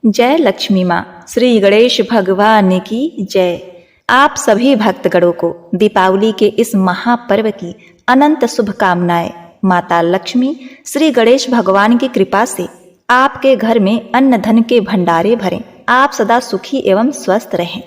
जय लक्ष्मी माँ। श्री गणेश भगवान की जय। आप सभी भक्तगणों को दीपावली के इस महापर्व की अनंत शुभकामनाएं। माता लक्ष्मी श्री गणेश भगवान की कृपा से आपके घर में अन्न धन के भंडारे भरें, आप सदा सुखी एवं स्वस्थ रहें।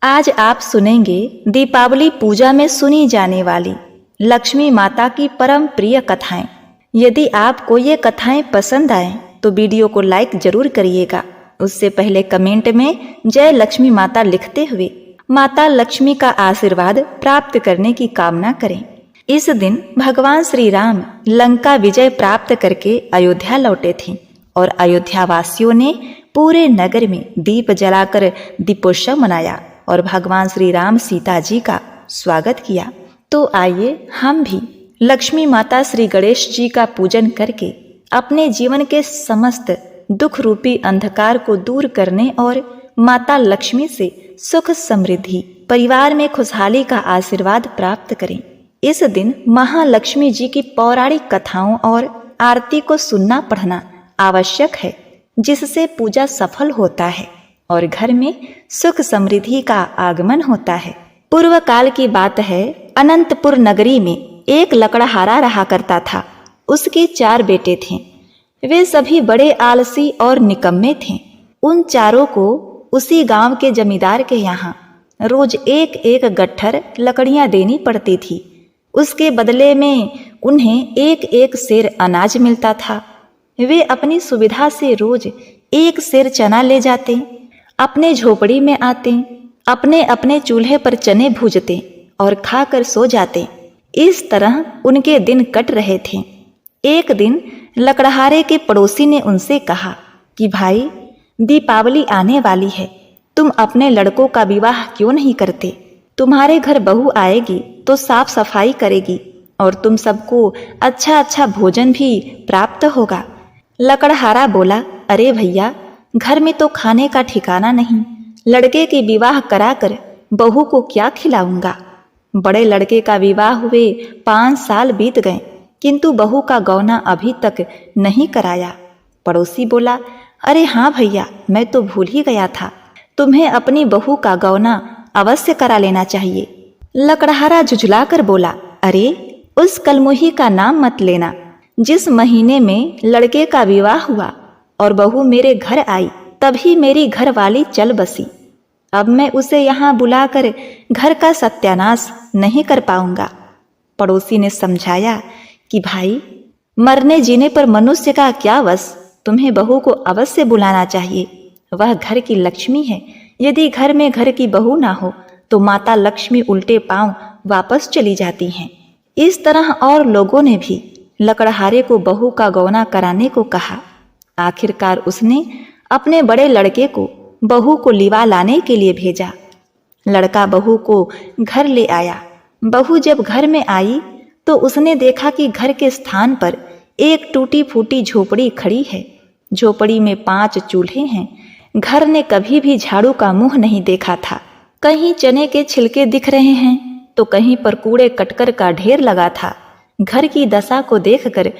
आज आप सुनेंगे दीपावली पूजा में सुनी जाने वाली लक्ष्मी माता की परम प्रिय कथाएं। यदि आपको ये कथाएं पसंद आए तो वीडियो को लाइक जरूर करिएगा। उससे पहले कमेंट में जय लक्ष्मी माता लिखते हुए माता लक्ष्मी का आशीर्वाद प्राप्त करने की कामना करें। इस दिन भगवान श्री राम लंका विजय प्राप्त करके अयोध्या लौटे थे और अयोध्या वासियों ने पूरे नगर में दीप जलाकर दीपोत्सव मनाया और भगवान श्री राम सीता जी का स्वागत किया। तो आइए हम भी लक्ष्मी माता श्री गणेश जी का पूजन करके अपने जीवन के समस्त दुख रूपी अंधकार को दूर करने और माता लक्ष्मी से सुख समृद्धि, परिवार में खुशहाली का आशीर्वाद प्राप्त करें। इस दिन महालक्ष्मी जी की पौराणिक कथाओं और आरती को सुनना पढ़ना आवश्यक है, जिससे पूजा सफल होता है और घर में सुख समृद्धि का आगमन होता है। पूर्व काल की बात है, अनंतपुर नगरी में एक लकड़हारा रहा करता था। उसके 4 बेटे थे। वे सभी बड़े आलसी और निकम्मे थे। उन चारों को उसी गांव के जमींदार के यहाँ रोज एक एक गट्ठर लकड़ियां देनी पड़ती थी। उसके बदले में उन्हें एक एक सेर अनाज मिलता था। वे अपनी सुविधा से रोज एक सेर चना ले जाते, अपने झोपड़ी में आते, अपने अपने चूल्हे पर चने भूजते और खाकर सो जाते। इस तरह उनके दिन कट रहे थे। एक दिन लकड़हारे के पड़ोसी ने उनसे कहा कि भाई, दीपावली आने वाली है, तुम अपने लड़कों का विवाह क्यों नहीं करते? तुम्हारे घर बहू आएगी तो साफ सफाई करेगी और तुम सबको अच्छा अच्छा भोजन भी प्राप्त होगा। लकड़हारा बोला, अरे भैया, घर में तो खाने का ठिकाना नहीं, लड़के की विवाह कराकर बहू को क्या खिलाऊंगा? बड़े लड़के का विवाह हुए 5 साल बीत गए, किंतु बहू का गौना अभी तक नहीं कराया। पड़ोसी बोला, अरे हाँ भैया, मैं तो भूल ही गया था, तुम्हें अपनी बहू का गौना अवश्य करा लेना चाहिए। लकड़हारा झुझलाकर बोला, अरे उस कलमुही का नाम मत लेना। जिस महीने में लड़के का विवाह हुआ और बहू मेरे घर आई, तभी मेरी घरवाली चल बसी। अब मैं उसे यहाँ बुलाकर घर का सत्यानाश नहीं कर पाऊंगा। पड़ोसी ने समझाया कि भाई, मरने जीने पर मनुष्य का क्या वश, तुम्हें बहू को अवश्य बुलाना चाहिए। वह घर की लक्ष्मी है। यदि घर में घर की बहू ना हो तो माता लक्ष्मी उल्टे पांव वापस चली जाती हैं। इस तरह और लोगों ने भी लकड़हारे को बहू का गौना कराने को कहा। आखिरकार उसने अपने बड़े लड़के को बहू को लिवा लाने के लिए भेजा। लड़का बहू को घर ले आया। बहू जब घर में आई तो उसने देखा कि घर के स्थान पर एक टूटी फूटी झोपड़ी खड़ी है। झोपड़ी में 5 चूल्हे हैं। घर ने कभी भी झाड़ू का मुंह नहीं देखा था। कहीं चने के छिलके दिख रहे हैं तो कहीं पर कूड़े कटकर का ढेर लगा था। घर की दशा को देखकर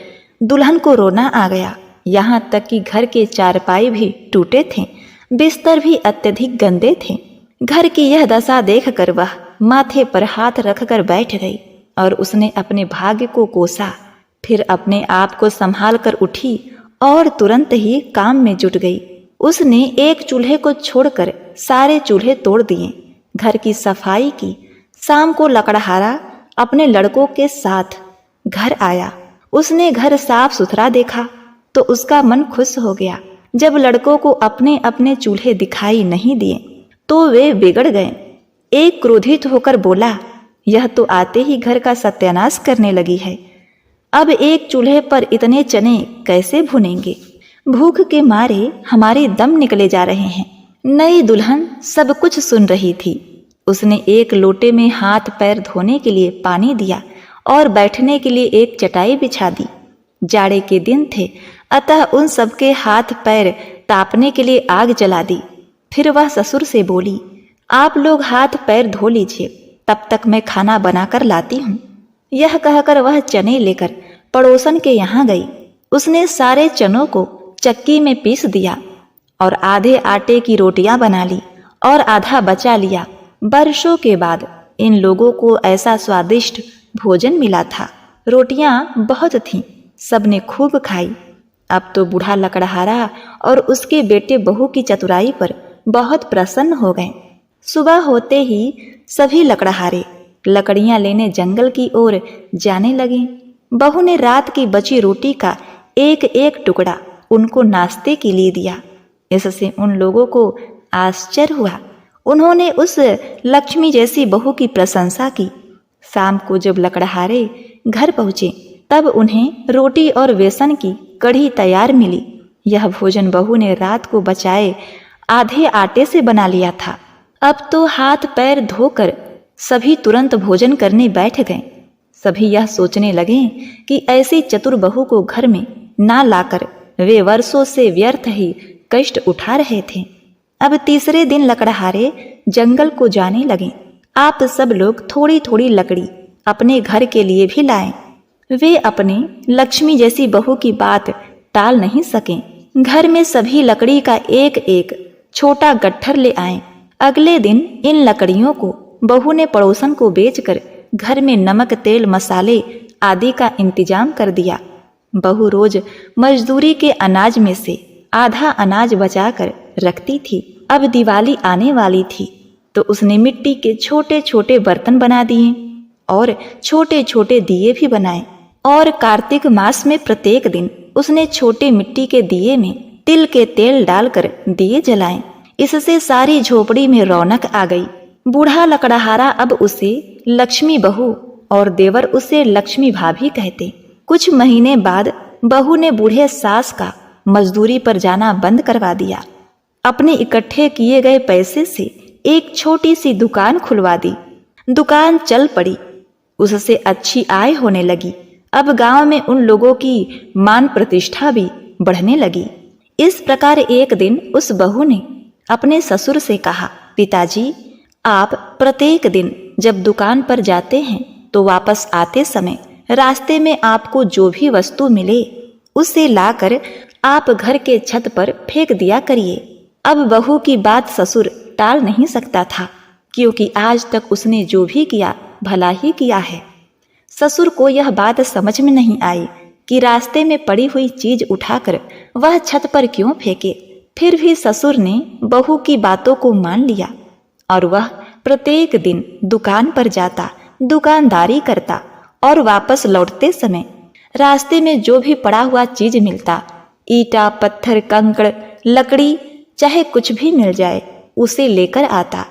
दुल्हन को रोना आ गया। यहाँ तक कि घर के चारपाई भी टूटे थे, बिस्तर भी अत्यधिक गंदे थे। घर की यह दशा देखकर वह माथे पर हाथ रखकर बैठ गई और उसने अपने भाग्य को कोसा। फिर अपने आप को संभाल कर उठी और तुरंत ही काम में जुट गई। उसने एक चूल्हे को छोड़कर सारे चूल्हे तोड़ दिए, घर की सफाई की। शाम को लकड़हारा अपने लड़कों के साथ घर आया। उसने घर साफ सुथरा देखा तो उसका मन खुश हो गया। जब लड़कों को अपने अपने चूल्हे दिखाई नहीं दिए तो वे बिगड़ गए। एक क्रोधित होकर बोला, यह तो आते ही घर का सत्यानाश करने लगी है। अब एक चूल्हे पर इतने चने कैसे भुनेंगे? भूख के मारे हमारे दम निकले जा रहे हैं। नई दुल्हन सब कुछ सुन रही थी। उसने एक लोटे में हाथ पैर धोने के लिए पानी दिया और बैठने के लिए एक चटाई बिछा दी। जाड़े के दिन थे, अतः उन सबके हाथ पैर तापने के लिए आग जला दी। फिर वह ससुर से बोली, आप लोग हाथ पैर धो लीजिए, तब तक मैं खाना बनाकर लाती हूँ। यह कहकर वह चने लेकर पड़ोसन के यहाँ गई। उसने सारे चनों को चक्की में पीस दिया और आधे आटे की रोटियां बना ली और आधा बचा लिया। वर्षों के बाद इन लोगों को ऐसा स्वादिष्ट भोजन मिला था। रोटियां बहुत थीं, सबने खूब खाई। अब तो बूढ़ा लकड़हारा और उसके बेटे बहू की चतुराई पर बहुत प्रसन्न हो गए। सुबह होते ही सभी लकड़हारे लकड़ियां लेने जंगल की ओर जाने लगे। बहू ने रात की बची रोटी का एक एक टुकड़ा उनको नाश्ते के लिए दिया। इससे उन लोगों को आश्चर्य हुआ। उन्होंने उस लक्ष्मी जैसी बहू की प्रशंसा की। शाम को जब लकड़हारे घर पहुंचे तब उन्हें रोटी और बेसन की कढ़ी तैयार मिली। यह भोजन बहू ने रात को बचाए आधे आटे से बना लिया था। अब तो हाथ पैर धोकर सभी तुरंत भोजन करने बैठ गए। सभी यह सोचने लगे कि ऐसी चतुर बहू को घर में ना लाकर वे वर्षों से व्यर्थ ही कष्ट उठा रहे थे। अब तीसरे दिन लकड़हारे जंगल को जाने लगे। आप सब लोग थोड़ी थोड़ी लकड़ी अपने घर के लिए भी लाएं। वे अपने लक्ष्मी जैसी बहू की बात टाल नहीं सके। घर में सभी लकड़ी का एक एक छोटा गट्ठर ले आए। अगले दिन इन लकड़ियों को बहू ने पड़ोसन को बेचकर घर में नमक तेल मसाले आदि का इंतजाम कर दिया। बहू रोज मजदूरी के अनाज में से आधा अनाज बचाकर रखती थी। अब दिवाली आने वाली थी तो उसने मिट्टी के छोटे छोटे बर्तन बना दिए और छोटे छोटे दिए भी बनाए। और कार्तिक मास में प्रत्येक दिन उसने छोटे मिट्टी के दिए में तिल के तेल डालकर दिए जलाए। इससे सारी झोपड़ी में रौनक आ गई। बूढ़ा लकड़हारा अब उसे लक्ष्मी बहू और देवर उसे लक्ष्मी भाभी कहते। कुछ महीने बाद बहू ने बूढ़े सास का मजदूरी पर जाना बंद करवा दिया। अपने इकट्ठे किए गए पैसे से एक छोटी सी दुकान खुलवा दी। दुकान चल पड़ी, उससे अच्छी आय होने लगी। अब गांव में उन लोगों की मान प्रतिष्ठा भी बढ़ने लगी। इस प्रकार एक दिन उस बहू ने अपने ससुर से कहा, पिताजी, आप प्रत्येक दिन जब दुकान पर जाते हैं तो वापस आते समय रास्ते में आपको जो भी वस्तु मिले उसे लाकर आप घर के छत पर फेंक दिया करिए। अब बहू की बात ससुर टाल नहीं सकता था, क्योंकि आज तक उसने जो भी किया भला ही किया है। ससुर को यह बात समझ में नहीं आई कि रास्ते में पड़ी हुई चीज उठाकर वह छत पर क्यों फेंके। फिर भी ससुर ने बहू की बातों को मान लिया और वह प्रत्येक दिन दुकान पर जाता, दुकानदारी करता और वापस लौटते समय रास्ते में जो भी पड़ा हुआ चीज मिलता, ईटा पत्थर कंकड़ लकड़ी चाहे कुछ भी मिल जाए, उसे लेकर आता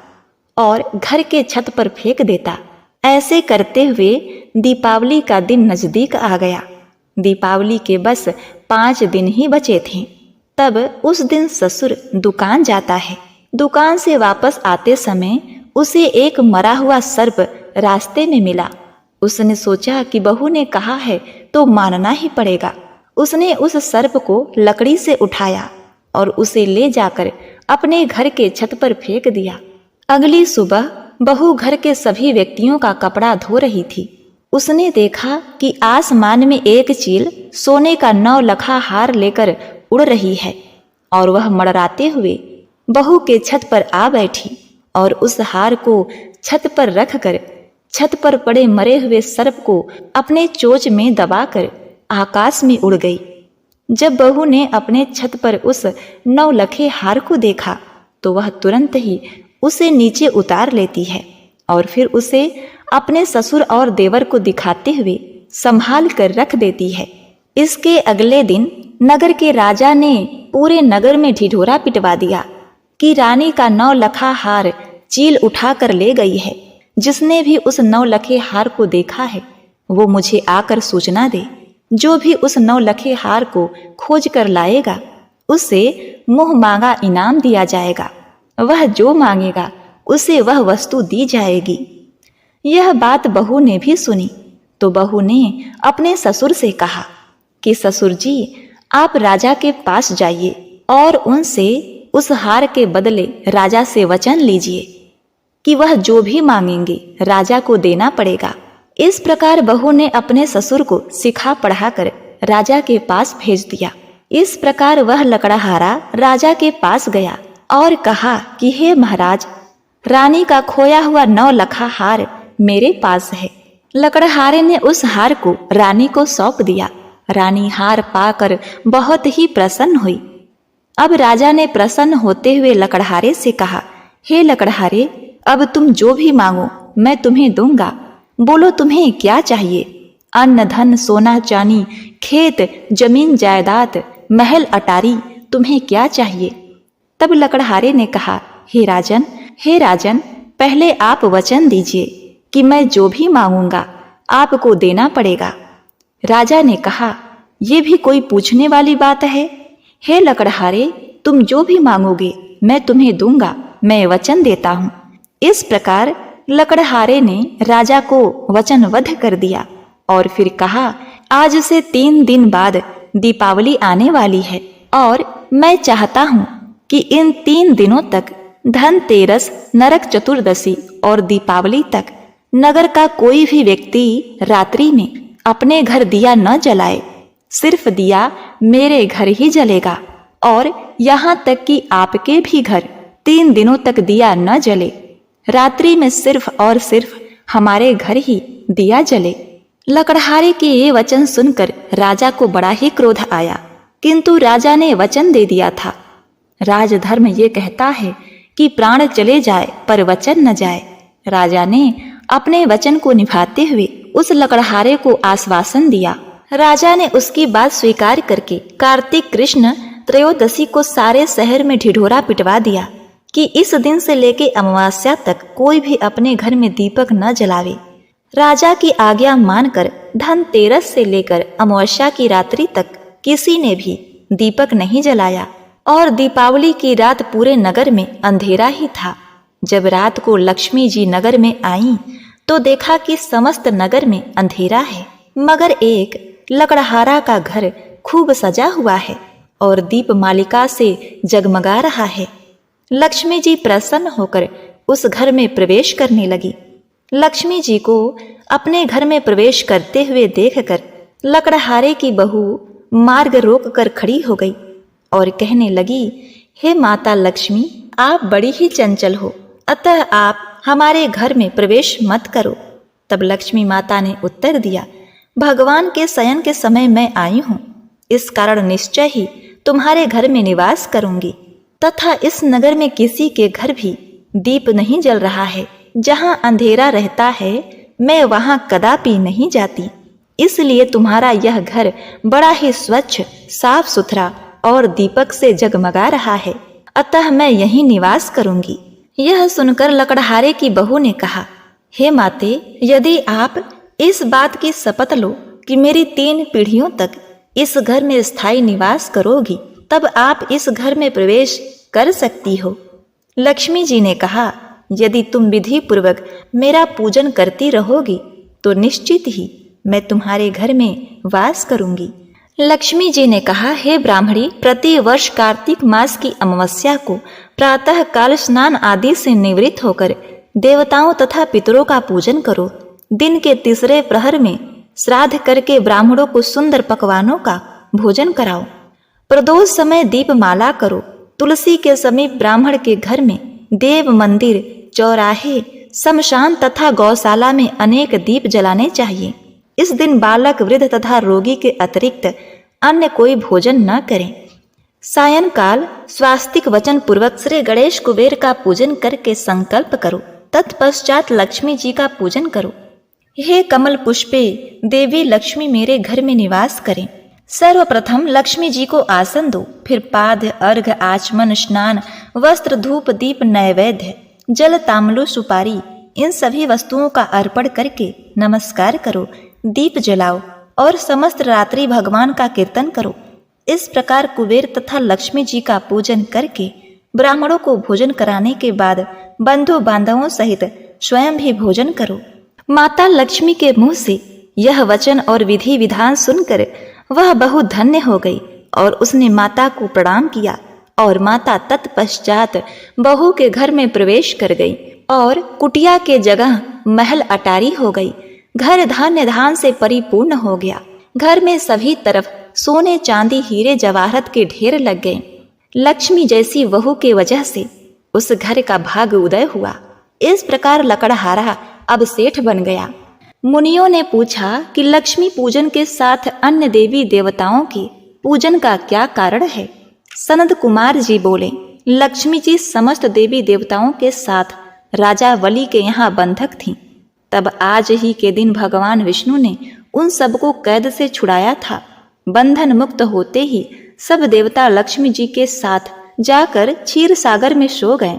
और घर के छत पर फेंक देता। ऐसे करते हुए दीपावली का दिन नजदीक आ गया। दीपावली के बस 5 दिन ही बचे थे। तब उस दिन ससुर दुकान जाता है। दुकान से वापस आते समय उसे एक मरा हुआ सर्प रास्ते में मिला। उसने सोचा कि बहू ने कहा है तो मानना ही पड़ेगा। उसने उस सर्प को लकड़ी से उठाया और उसे ले जाकर अपने घर के छत पर फेंक दिया। अगली सुबह बहू घर के सभी व्यक्तियों का कपड़ा धो रही थी। उसने देखा कि आसमान में एक चील सोने का 9 लखा हार लेकर उड़ रही है और वह मड़राते हुए बहू के छत पर आ बैठी और उस हार को छत पर रखकर छत पर पड़े मरे हुए सर्प को अपने चोंच में दबाकर आकाश में उड़ गई। जब बहू ने अपने छत पर उस 9 लखे हार को देखा तो वह तुरंत ही उसे नीचे उतार लेती है और फिर उसे अपने ससुर और देवर को दिखाते हुए संभाल कर रख देती है। इसके अगले दिन नगर के राजा ने पूरे नगर में ढिढोरा पिटवा दिया कि रानी का 9 लखा हार चील उठा कर ले गई है। जिसने भी उस 9 लखे हार को देखा है वो मुझे आकर सूचना दे। जो भी उस 9 लखे हार को खोज कर लाएगा उसे मुंह मांगा इनाम दिया जाएगा। वह जो मांगेगा उसे वह वस्तु दी जाएगी। यह बात बहू ने भी सुनी तो बहू ने अपने ससुर से कहा कि ससुर जी, आप राजा के पास जाइए और उनसे उस हार के बदले राजा से वचन लीजिए कि वह जो भी मांगेंगे राजा को देना पड़ेगा। इस प्रकार बहू ने अपने ससुर को सिखा पढ़ाकर राजा के पास भेज दिया। इस प्रकार वह लकड़हारा राजा के पास गया और कहा कि हे महाराज, रानी का खोया हुआ 9 लखा हार मेरे पास है। लकड़हारे ने उस हार को रानी को सौंप दिया। रानी हार पाकर बहुत ही प्रसन्न हुई। अब राजा ने प्रसन्न होते हुए लकड़हारे से कहा, हे लकड़हारे, अब तुम जो भी मांगो मैं तुम्हें दूंगा। बोलो तुम्हें क्या चाहिए? अन्न धन सोना चांदी, खेत जमीन जायदाद, महल अटारी, तुम्हें क्या चाहिए? तब लकड़हारे ने कहा, हे राजन, पहले आप वचन दीजिए कि मैं जो भी मांगूंगा आपको देना पड़ेगा। राजा ने कहा, ये भी कोई पूछने वाली बात है? हे लकड़हारे, तुम जो भी मांगोगे मैं तुम्हें दूंगा, मैं वचन देता हूँ। इस प्रकार लकड़हारे ने राजा को वचनबद्ध कर दिया और फिर कहा, आज से 3 दिन बाद दीपावली आने वाली है और मैं चाहता हूँ कि इन 3 दिनों तक धनतेरस, नरक चतुर्दशी और दीपावली तक नगर का कोई भी व्यक्ति रात्रि में अपने घर दिया न जलाए। सिर्फ दिया मेरे घर ही जलेगा और यहाँ तक कि आपके भी घर 3 दिनों तक दिया न जले। रात्रि में सिर्फ और सिर्फ हमारे घर ही दिया जले। लकड़हारे के ये वचन सुनकर राजा को बड़ा ही क्रोध आया, किंतु राजा ने वचन दे दिया था। राजधर्म ये कहता है कि प्राण चले जाए पर वचन न जाए। राजा ने अपने वचन को निभाते हुए उस लकड़हारे को आश्वासन दिया। राजा ने उसकी बात स्वीकार करके कार्तिक कृष्ण त्रयोदशी को सारे शहर में ढिढोरा पिटवा दिया कि इस दिन से लेके अमावस्या तक कोई भी अपने घर में दीपक न जलावे। राजा की आज्ञा मानकर धनतेरस से लेकर अमावस्या की रात्रि तक किसी ने भी दीपक नहीं जलाया और दीपावली की रात पूरे नगर में अंधेरा ही था। जब रात को लक्ष्मी जी नगर में आईं तो देखा कि समस्त नगर में अंधेरा है, मगर एक लकड़हारा का घर खूब सजा हुआ है और दीप मालिका से जगमगा रहा है। लक्ष्मी जी प्रसन्न होकर उस घर में प्रवेश करने लगी। लक्ष्मी जी को अपने घर में प्रवेश करते हुए देखकर लकड़हारे की बहू मार्ग रोक कर खड़ी हो गई और कहने लगी, हे माता लक्ष्मी, आप बड़ी ही चंचल हो, अतः आप हमारे घर में प्रवेश मत करो। तब लक्ष्मी माता ने उत्तर दिया, भगवान के शयन के समय मैं आई हूँ, इस कारण निश्चय ही तुम्हारे घर में निवास करूंगी। तथा इस नगर में किसी के घर भी दीप नहीं जल रहा है। जहाँ अंधेरा रहता है मैं वहाँ कदापि नहीं जाती, इसलिए तुम्हारा यह घर बड़ा ही स्वच्छ, साफ सुथरा और दीपक से जगमगा रहा है, अतः मैं यहीं निवास करूंगी। यह सुनकर लकड़हारे की बहू ने कहा, हे माते, यदि आप इस बात की शपथ लो कि मेरी 3 पीढ़ियों तक इस घर में स्थायी निवास करोगी, तब आप इस घर में प्रवेश कर सकती हो। लक्ष्मी जी ने कहा, यदि तुम विधि पूर्वक मेरा पूजन करती रहोगी तो निश्चित ही मैं तुम्हारे घर में वास करूंगी। लक्ष्मी जी ने कहा, हे ब्राह्मणी, प्रति वर्ष कार्तिक मास की अमावस्या को प्रातः काल स्नान आदि से निवृत्त होकर देवताओं तथा पितरों का पूजन करो। दिन के 3रे प्रहर में श्राद्ध करके ब्राह्मणों को सुंदर पकवानों का भोजन कराओ। प्रदोष समय दीपमाला करो। तुलसी के समीप ब्राह्मण के घर में, देव मंदिर, चौराहे, शमशान तथा गौशाला में अनेक दीप जलाने चाहिए। इस दिन बालक, वृद्ध तथा रोगी के अतिरिक्त अन्य कोई भोजन न करें। सायंकाल स्वास्तिक वचन पूर्वक श्री गणेश कुबेर का पूजन करके संकल्प करो। तत्पश्चात लक्ष्मी जी का पूजन करो। हे कमल पुष्पे, देवी लक्ष्मी मेरे घर में निवास करें। सर्वप्रथम लक्ष्मी जी को आसन दो, फिर पाद, अर्घ, आचमन, स्नान, वस्त्र, धूप, दीप, नैवेद्य, जल, तांबूल, सुपारी, इन सभी वस्तुओं का अर्पण करके नमस्कार करो, दीप जलाओ और समस्त रात्रि भगवान का कीर्तन करो। इस प्रकार कुबेर तथा लक्ष्मी जी का पूजन करके ब्राह्मणों को भोजन कराने के बाद बंधु बांधवों सहित स्वयं भी भोजन करो। माता लक्ष्मी के मुंह से यह वचन और विधि विधान सुनकर वह बहुत धन्य हो गई और उसने माता को प्रणाम किया और माता तत्पश्चात बहू के घर में प्रवेश कर गई और कुटिया के जगह महल अटारी हो गई। घर धान्य धान से परिपूर्ण हो गया। घर में सभी तरफ सोने चांदी हीरे जवाहरत के ढेर लग गए। लक्ष्मी जैसी बहू के वजह से उस घर का भाग उदय हुआ। इस प्रकार लकड़हारा अब सेठ बन गया। मुनियों ने पूछा कि लक्ष्मी पूजन के साथ अन्य देवी देवताओं के पूजन का क्या कारण है। सनद कुमार जी बोले, लक्ष्मी जी समस्त देवी देवताओं के साथ राजा वली के यहाँ बंधक थीं। तब आज ही के दिन भगवान विष्णु ने उन सबको कैद से छुड़ाया था। बंधन मुक्त होते ही सब देवता लक्ष्मी जी के साथ जाकर क्षीर सागर में सो गए।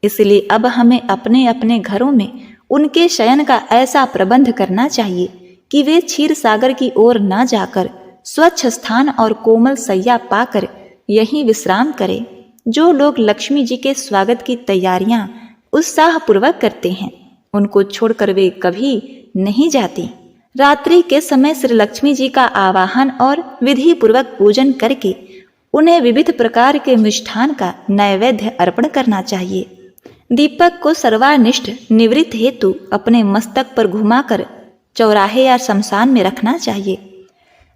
इसलिए अब हमें अपने अपने घरों में उनके शयन का ऐसा प्रबंध करना चाहिए कि वे क्षीर सागर की ओर न जाकर स्वच्छ स्थान और कोमल सैया पाकर यहीं विश्राम करें। जो लोग लक्ष्मी जी के स्वागत की तैयारियां उत्साहपूर्वक करते हैं, उनको छोड़कर वे कभी नहीं जाती। रात्रि के समय श्री लक्ष्मी जी का आवाहन और विधि पूर्वक पूजन करके उन्हें विविध प्रकार के मिष्ठान का नैवेद्य अर्पण करना चाहिए। दीपक को सर्वानिष्ठ निवृत्त हेतु अपने मस्तक पर घुमाकर चौराहे या शमशान में रखना चाहिए।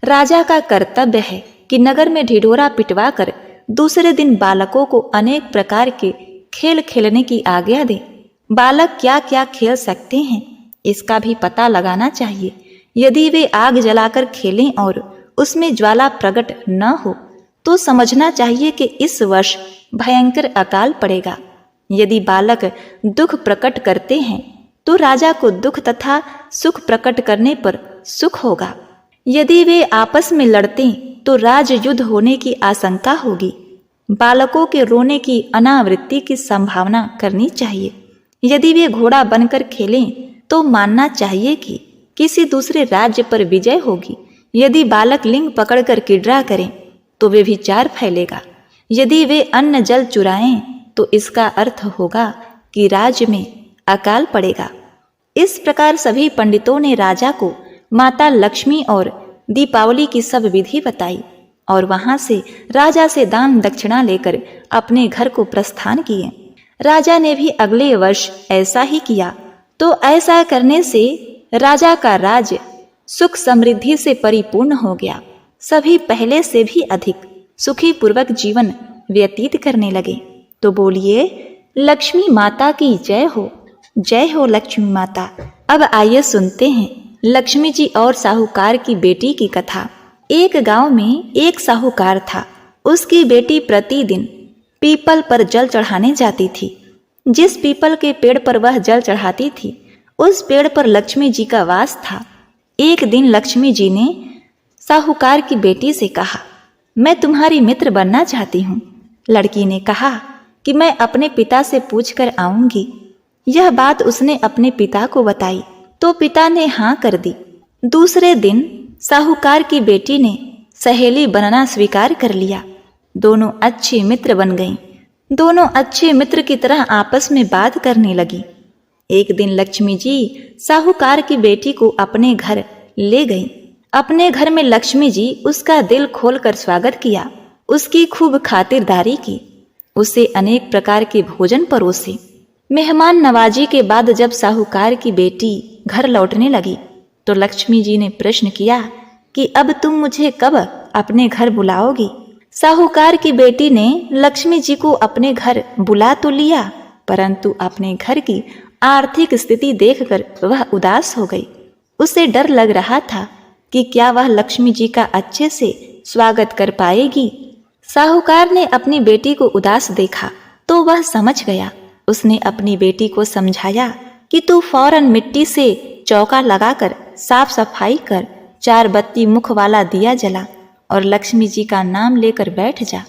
राजा का कर्तव्य है कि नगर में ढिढोरा पिटवाकर दूसरे दिन बालकों को अनेक प्रकार के खेल खेलने की आज्ञा दे। बालक क्या क्या खेल सकते हैं इसका भी पता लगाना चाहिए। यदि वे आग जलाकर खेलें और उसमें ज्वाला प्रकट न हो तो समझना चाहिए कि इस वर्ष भयंकर अकाल पड़ेगा। यदि बालक दुख प्रकट करते हैं तो राजा को दुख तथा सुख प्रकट करने पर सुख होगा। यदि वे आपस में लड़ते तो राजयुद्ध होने की आशंका होगी। बालकों के रोने की अनावृत्ति की संभावना करनी चाहिए। यदि वे घोड़ा बनकर खेलें तो मानना चाहिए कि किसी दूसरे राज्य पर विजय होगी। यदि बालक लिंग पकड़कर किडरा करें तो वे विचार फैलेगा। यदि वे अन्न जल चुराएं तो इसका अर्थ होगा कि राज्य में अकाल पड़ेगा। इस प्रकार सभी पंडितों ने राजा को माता लक्ष्मी और दीपावली की सब विधि बताई और वहां से राजा से दान दक्षिणा लेकर अपने घर को प्रस्थान किए। राजा ने भी अगले वर्ष ऐसा ही किया। तो ऐसा करने से राजा का राज्य सुख समृद्धि से परिपूर्ण हो गया। सभी पहले से भी अधिक सुखी पूर्वक जीवन व्यतीत करने लगे। तो बोलिए, लक्ष्मी माता की जय हो लक्ष्मी माता। अब आइए सुनते हैं लक्ष्मी जी और साहूकार की बेटी की कथा। एक गांव में एक साहूकार था। उसकी बेटी प्रतिदिन पीपल पर जल चढ़ाने जाती थी। जिस पीपल के पेड़ पर वह जल चढ़ाती थी उस पेड़ पर लक्ष्मी जी का वास था। एक दिन लक्ष्मी जी ने साहूकार की बेटी से कहा, मैं तुम्हारी मित्र बनना चाहती हूँ। लड़की ने कहा कि मैं अपने पिता से पूछकर आऊंगी। यह बात उसने अपने पिता को बताई तो पिता ने हाँ कर दी। दूसरे दिन साहूकार की बेटी ने सहेली बनना स्वीकार कर लिया। दोनों अच्छे मित्र बन गईं। दोनों अच्छे मित्र की तरह आपस में बात करने लगी। एक दिन लक्ष्मी जी साहूकार की बेटी को अपने घर ले गईं। अपने घर में लक्ष्मी जी उसका दिल खोलकर स्वागत किया। उसकी खूब खातिरदारी की। उसे अनेक प्रकार के भोजन परोसे। मेहमान नवाजी के बाद जब साहूकार की बेटी घर लौटने लगी तो लक्ष्मी जी ने प्रश्न किया कि अब तुम मुझे कब अपने घर बुलाओगी। साहूकार की बेटी ने लक्ष्मी जी को अपने घर बुला तो लिया, परंतु अपने घर की आर्थिक स्थिति देखकर वह उदास हो गई। उसे डर लग रहा था कि क्या वह लक्ष्मी जी का अच्छे से स्वागत कर पाएगी। साहूकार ने अपनी बेटी को उदास देखा तो वह समझ गया। उसने अपनी बेटी को समझाया कि तू फौरन मिट्टी से चौका लगाकर साफ सफाई कर, 4 बत्ती मुख वाला दिया जला और लक्ष्मी जी का नाम लेकर बैठ जा।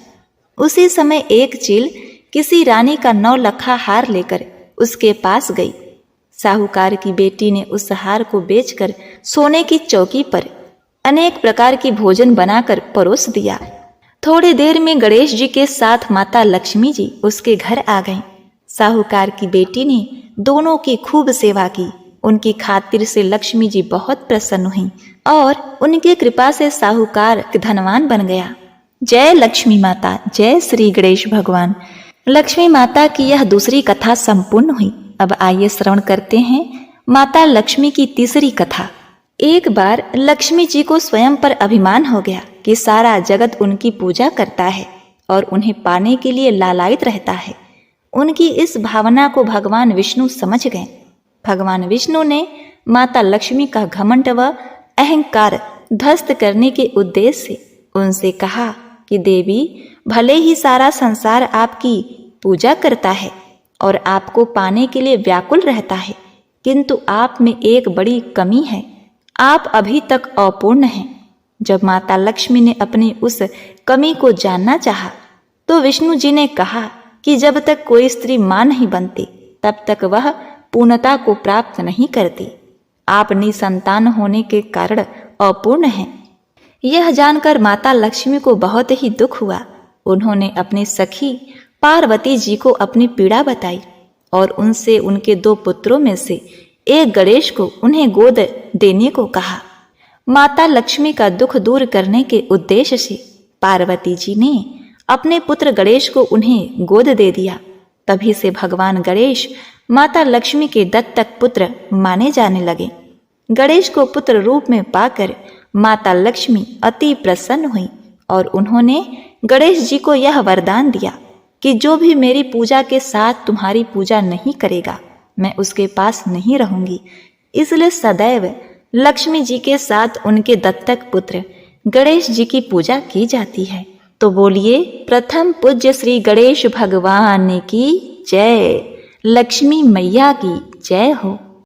उसी समय एक चील किसी रानी का 9 लखा हार लेकर उसके पास गई। साहूकार की बेटी ने उस हार को बेचकर सोने की चौकी पर अनेक प्रकार की भोजन बनाकर परोस दिया। थोड़ी देर में गणेश जी के साथ माता लक्ष्मी जी उसके घर आ गईं। साहूकार की बेटी ने दोनों की खूब सेवा की। उनकी खातिर से लक्ष्मी जी बहुत प्रसन्न हुई और उनकी कृपा से साहूकार धनवान बन गया। जय लक्ष्मी माता, जय श्री गणेश भगवान। लक्ष्मी माता की यह दूसरी कथा संपूर्ण हुई। अब आइए श्रवण करते हैं माता लक्ष्मी की तीसरी कथा। एक बार लक्ष्मी जी को स्वयं पर अभिमान हो गया कि सारा जगत उनकी पूजा करता है और उन्हें पाने के लिए लालायित रहता है। उनकी इस भावना को भगवान विष्णु समझ गए। भगवान विष्णु ने माता लक्ष्मी का घमंड व अहंकार ध्वस्त करने के उद्देश्य से उनसे कहा कि देवी, भले ही सारा संसार आपकी पूजा करता है और आपको पाने के लिए व्याकुल रहता है, किंतु आप में एक बड़ी कमी है, आप अभी तक अपूर्ण हैं। जब माता लक्ष्मी ने अपनी उस कमी को जानना चाहा, तो विष्णु जी ने कहा कि जब तक कोई स्त्री मां नहीं बनती, तब तक वह पूर्णता को प्राप्त नहीं करती। आप निसंतान होने के कारण अपूर्ण हैं। यह जानकर माता लक्ष्मी को बहुत ही दुख हुआ। उन्होंने अपनी सखी पार्वती जी को अपनी पीड़ा बताई और उनसे उनके 2 पुत्रों में से एक गणेश को उन्हें गोद देने को कहा। माता लक्ष्मी का दुख दूर करने के उद्देश्य से पार्वती जी ने अपने पुत्र गणेश को उन्हें गोद दे दिया। तभी से भगवान गणेश माता लक्ष्मी के दत्तक पुत्र माने जाने लगे। गणेश को पुत्र रूप में पाकर माता लक्ष्मी अति प्रसन्न हुई और उन्होंने गणेश जी को यह वरदान दिया कि जो भी मेरी पूजा के साथ तुम्हारी पूजा नहीं करेगा, मैं उसके पास नहीं रहूंगी। इसलिए सदैव लक्ष्मी जी के साथ उनके दत्तक पुत्र गणेश जी की पूजा की जाती है। तो बोलिए, प्रथम पूज्य श्री गणेश भगवान की जय, लक्ष्मी मैया की जय हो।